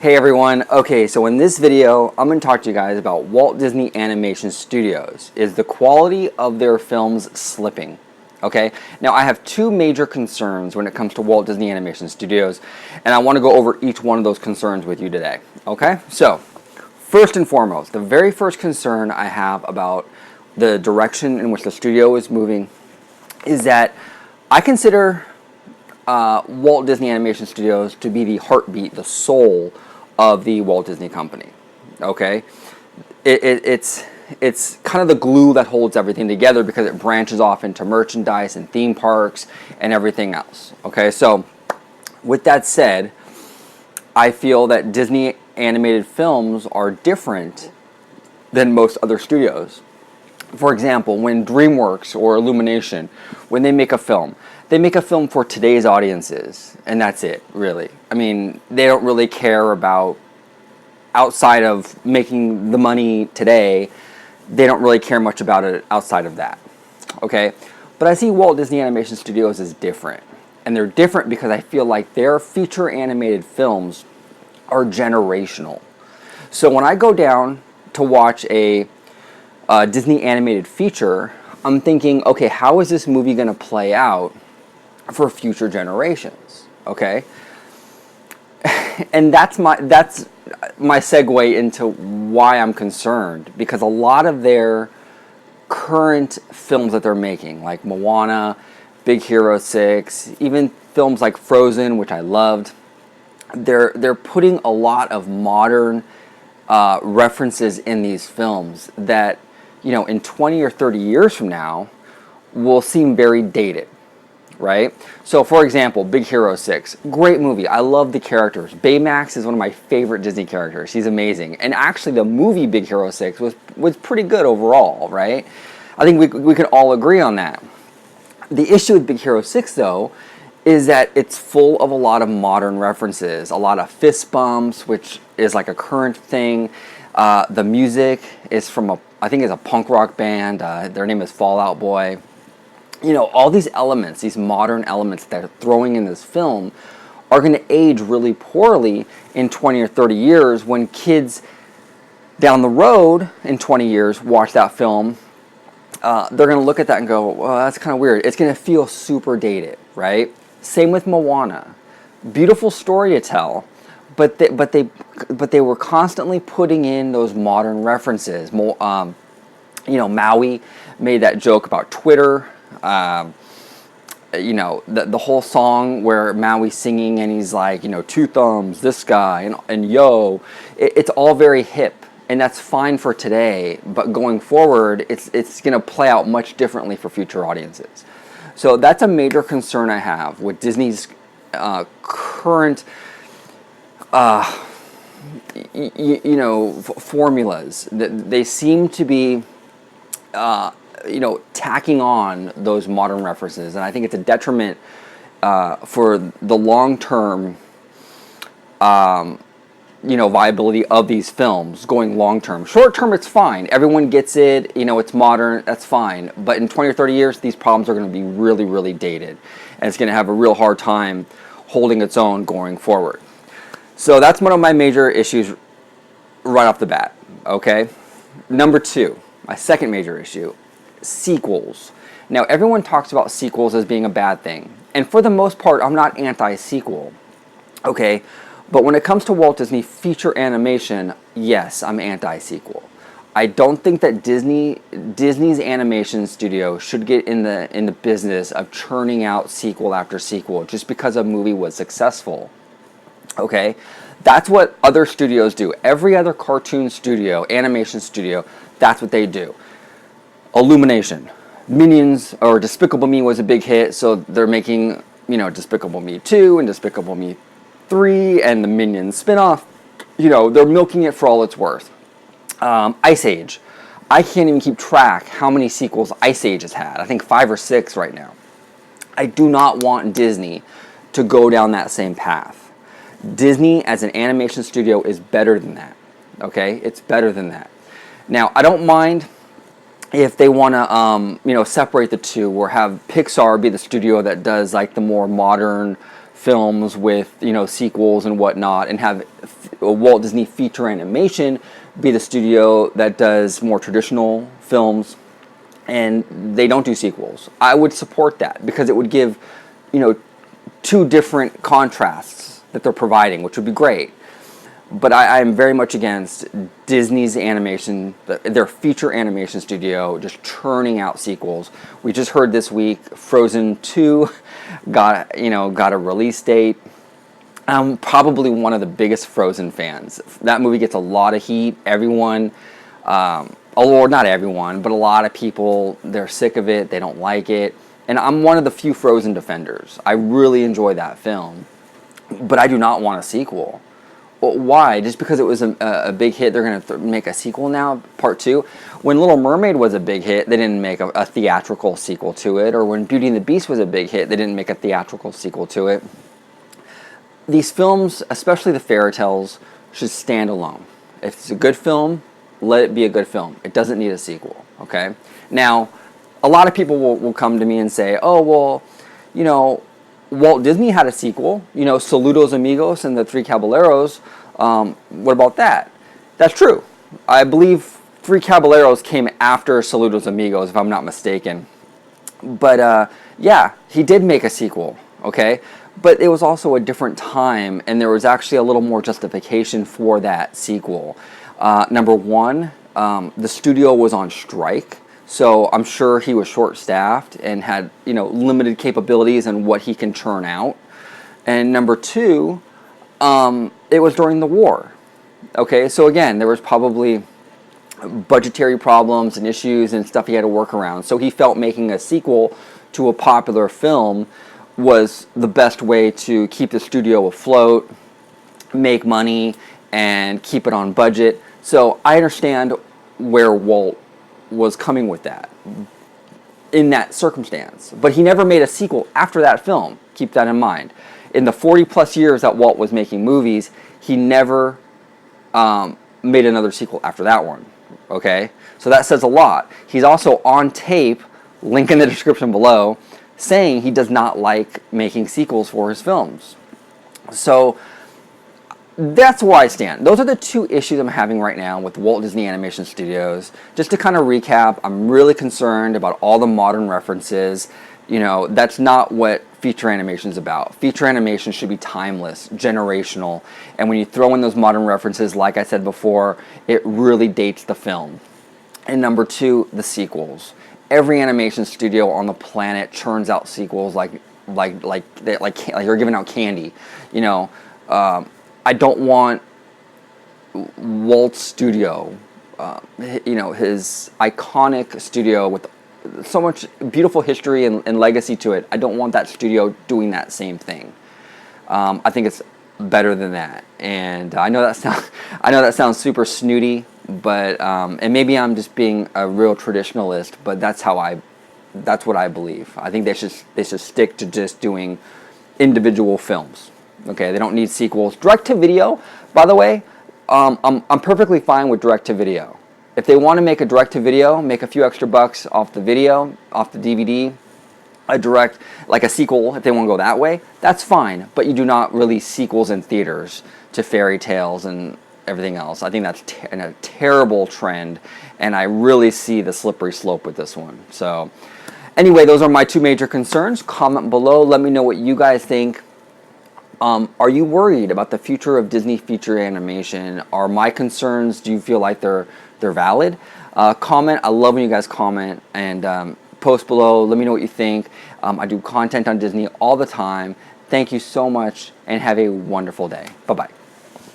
Hey everyone, okay, so in this video, I'm going to talk to you guys about Walt Disney Animation Studios. Is the quality of their films slipping? Okay, now I have two major concerns when it comes to Walt Disney Animation Studios, and I want to go over each one of those concerns with you today. Okay, so first and foremost, the very first concern I have about the direction in which the studio is moving is that I consider Walt Disney Animation Studios to be the heartbeat, the soul of the Walt Disney Company. Okay, it's kind of the glue that holds everything together because it branches off into merchandise and theme parks and everything else. Okay, so with that said, I feel that Disney animated films are different than most other studios. For example, when DreamWorks or Illumination, when they make a film for today's audiences, and that's it, really. I mean, they don't really care about, outside of making the money today, they don't really care much about it outside of that, okay? But I see Walt Disney Animation Studios as different, and they're different because I feel like their feature animated films are generational. So when I go down to watch a Disney animated feature, I'm thinking, okay, how is this movie going to play out for future generations? Okay, and that's my segue into why I'm concerned, because a lot of their current films that they're making, like Moana, Big Hero 6, even films like Frozen, which I loved, they're putting a lot of modern references in these films that, you know, in 20 or 30 years from now will seem very dated, right? So for example, Big Hero 6, great movie. I love the characters. Baymax is one of my favorite Disney characters. He's amazing. And actually the movie Big Hero 6 was pretty good overall, right? I think we can all agree on that. The issue with Big Hero 6 though is that it's full of a lot of modern references, a lot of fist bumps, which is like a current thing. The music is from I think it's a punk rock band. Their name is Fall Out Boy. You know, all these elements, these modern elements that they're throwing in this film are going to age really poorly in 20 or 30 years when kids down the road in 20 years watch that film. They're going to look at that and go, well, that's kind of weird. It's going to feel super dated, right? Same with Moana. Beautiful story to tell, but they were constantly putting in those modern references. You know, Maui made that joke about Twitter. You know, the whole song where Maui's singing and he's like, you know, two thumbs, this guy, and yo, it's all very hip, and that's fine for today, but going forward, it's going to play out much differently for future audiences. So that's a major concern I have with Disney's current you know, formulas. They seem to be you know, tacking on those modern references, and I think it's a detriment for the long-term you know, viability of these films going long-term. Short-term, it's fine. Everyone gets it. You know, it's modern. That's fine. But in 20 or 30 years, these problems are going to be really, really dated, and it's going to have a real hard time holding its own going forward. So that's one of my major issues right off the bat. Okay, number two, my second major issue. Sequels. Now, everyone talks about sequels as being a bad thing, and for the most part, I'm not anti-sequel, okay? But when it comes to Walt Disney feature animation, yes, I'm anti-sequel. I don't think that Disney's animation studio should get in the business of churning out sequel after sequel just because a movie was successful, okay? That's what other studios do. Every other cartoon studio, animation studio, that's what they do. Illumination, Minions, or Despicable Me was a big hit, so they're making, you know, Despicable Me 2 and Despicable Me 3 and the Minions spinoff. You know, they're milking it for all it's worth. Ice Age. I can't even keep track how many sequels Ice Age has had. I think 5 or 6 right now. I do not want Disney to go down that same path. Disney as an animation studio is better than that. Okay? It's better than that. Now, I don't mind if they want to, you know, separate the two, or have Pixar be the studio that does like the more modern films with, you know, sequels and whatnot, and have Walt Disney Feature Animation be the studio that does more traditional films, and they don't do sequels. I would support that because it would give, two different contrasts that they're providing, which would be great. But I am very much against Disney's animation, their feature animation studio, just churning out sequels. We just heard this week Frozen 2 got a release date. I'm probably one of the biggest Frozen fans. That movie gets a lot of heat. Everyone, or not everyone, but a lot of people, they're sick of it. They don't like it. And I'm one of the few Frozen defenders. I really enjoy that film, but I do not want a sequel. Well, why? Just because it was a big hit, they're going to make a sequel now, part 2? When Little Mermaid was a big hit, they didn't make a theatrical sequel to it. Or when Beauty and the Beast was a big hit, they didn't make a theatrical sequel to it. These films, especially the fairy tales, should stand alone. If it's a good film, let it be a good film. It doesn't need a sequel, okay? Now, a lot of people will come to me and say, oh, well, Walt Disney had a sequel, Saludos Amigos and the Three Caballeros. What about that? That's true. I believe Three Caballeros came after Saludos Amigos, if I'm not mistaken. But, yeah, he did make a sequel, okay? But it was also a different time, and there was actually a little more justification for that sequel. Number one, the studio was on strike. So I'm sure he was short-staffed and had, limited capabilities in what he can churn out. And number two, it was during the war. Okay, so again, there was probably budgetary problems and issues and stuff he had to work around. So he felt making a sequel to a popular film was the best way to keep the studio afloat, make money, and keep it on budget. So I understand where Walt was coming with that in that circumstance. But he never made a sequel after that film. Keep that in mind. In the 40 plus years that Walt was making movies, he never made another sequel after that one. Okay? So that says a lot. He's also on tape, link in the description below, saying he does not like making sequels for his films. So that's where I stand. Those are the two issues I'm having right now with Walt Disney Animation Studios. Just to kind of recap, I'm really concerned about all the modern references. That's not what feature animation is about. Feature animation should be timeless, generational, and when you throw in those modern references, like I said before, it really dates the film. And number two, the sequels. Every animation studio on the planet churns out sequels like you're giving out candy. I don't want Walt's studio, his iconic studio with so much beautiful history and legacy to it. I don't want that studio doing that same thing. I think it's better than that. And I know that sounds super snooty, but and maybe I'm just being a real traditionalist, but that's what I believe. I think they should stick to just doing individual films. Okay, they don't need sequels. Direct-to-video, by the way, I'm perfectly fine with direct-to-video. If they want to make a direct-to-video, make a few extra bucks off the video, off the DVD, like a sequel, if they want to go that way, that's fine. But you do not release sequels in theaters to fairy tales and everything else. I think that's a terrible trend, and I really see the slippery slope with this one. So, anyway, those are my two major concerns. Comment below. Let me know what you guys think. Are you worried about the future of Disney feature animation? Are my concerns, do you feel like they're valid? Comment. I love when you guys comment, and post below. Let me know what you think. I do content on Disney all the time. Thank you so much, and have a wonderful day. Bye-bye.